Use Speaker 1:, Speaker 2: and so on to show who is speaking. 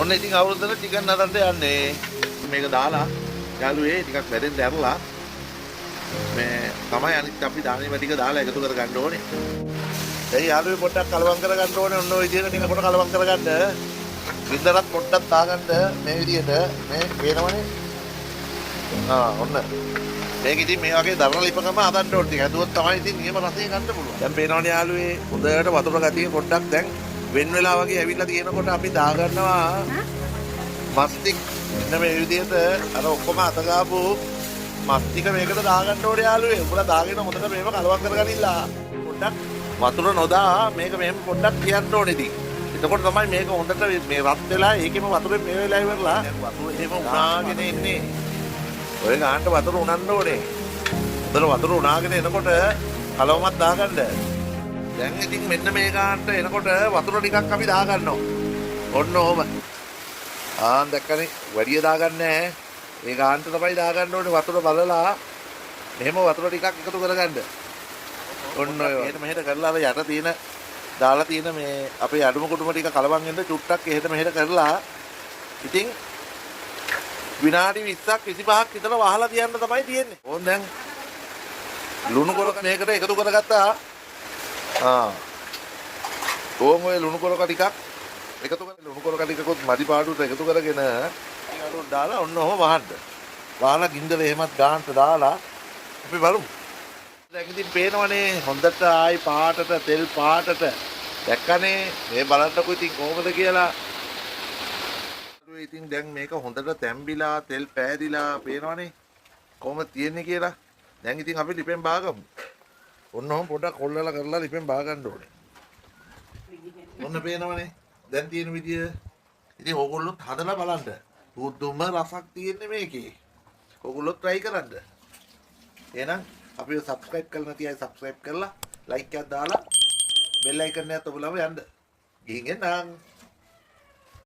Speaker 1: ඔන්න ඉතින් අවුරුද්දට චිකන් නරන්න යන්නේ. මේක දාලා යාළුවේ ටිකක් බැරෙන් දැරලා මේ තමයි අනිත් අපි දාන්නේ ටික දාලා එකතු කර ගන්න ඕනේ. ඒ යාළුවේ පොඩ්ඩක් කලවම් කර ගන්න ඕනේ. ඔන්න ඔය විදිහට ටික කොට කලවම් කර ගන්න. වින්දරත් පොඩ්ඩක් දාගන්න මේ විදිහට මේ පේනවනේ. ඔන්න. මේක ඉතින් මේ වගේ දරන ලිපකම හදන්න ඕනේ. ටික හදුවොත් තමයි ඉතින් නියම රසය ගන්න පුළුවන්. දැන් පේනවනේ යාළුවේ හොඳට වතුර ගතිය පොඩ්ඩක් දැන් වෙන වෙලා වගේ ඇවිල්ලා තියෙනකොට අපි දා ගන්නවා මස්තික්. මෙන්න මේ විදිහට අර ඔක්කොම අත ගාපු මස්තික මේකට දා ගන්න ඕනේ යාළුවේ. උඹලා දාගෙන හොඳට මේව කලවම් කරගනින්නලා. පොඩ්ඩක් වතුර නොදා මේක මෙහෙම පොඩ්ඩක් තියන්න ඕනේ ඉතින්. එතකොට තමයි මේක හොඳට මේ රත් වෙලා ඒකෙම වතුරෙන් මේ වෙලා ඉවරලා වතුර එහෙම උනාගෙන ඉන්නේ. ඔය ගානට වතුර උනන්න ඕනේ. හොඳට වතුර උනාගෙන එනකොට කලවමක් දාගන්න. දැන් ඉතින් මෙන්න මේ ගානට එනකොට වතුර ටිකක් අපි දාගන්නවා. ඔන්න ඕම. දැක්කනේ වැඩිය දාගන්නේ නැහැ. ඒ ගානට තමයි දාගන්න ඕනේ වතුර බලලා. මෙහෙම වතුර ටිකක් එකතු කරගන්න. ඔන්න ඔය මෙහෙට කරලා අර යට තියෙන දාලා තියෙන මේ අපේ අඩුම කුඩුම ටික කලවම් වෙන්න චුට්ටක් එහෙට මෙහෙට කරලා ඉතින් විනාඩි 20ක් 25ක් විතර වහලා තියන්න තමයි තියෙන්නේ. ඕන් දැන් ලුණු කොරක මේකට එකතු කරගත්තා. ඕන් ඔය ලුණු කොරක ටිකක් එකතු කරලා ලුණු කොරක ටිකකුත් මදි පාඩුවට එකතු කරගෙන අරුත් දාලා ඔන්න ඔහම වහන්න. වහලා ගින්දර එහෙමත් ගානට දාලා අපි බලමු. දැන් ඉතින් පේනවනේ හොඳට ආයි පාටට තෙල් පාටට දැක්කනේ මේ බලන්නකො ඉතින් කොහොමද කියලා. ඉතින් දැන් මේක හොඳට තැම්බිලා තෙල් පෑදිලා පේනවනේ කොහොමද තියෙන්නේ කියලා. දැන් ඉතින් අපි ලිපෙන් බාගමු. ඔන්න ඔහොම පොඩක් කොල්ලලා කරලා ලිපෙන් බා ගන්න ඕනේ. ඔන්න පේනවනේ දැන් තියෙන විදිය. ඉතින් ඕගොල්ලොත් හදලා බලන්න. පුදුම රසක් තියෙන්නේ මේකේ. ඕගොල්ලොත් try කරන්න. එහෙනම් අපි subscribe කරලා නැති අය subscribe කරලා like එකක් දාලා bell icon එකත් ඔබලම යන්න. ගිහින් එන්නම්.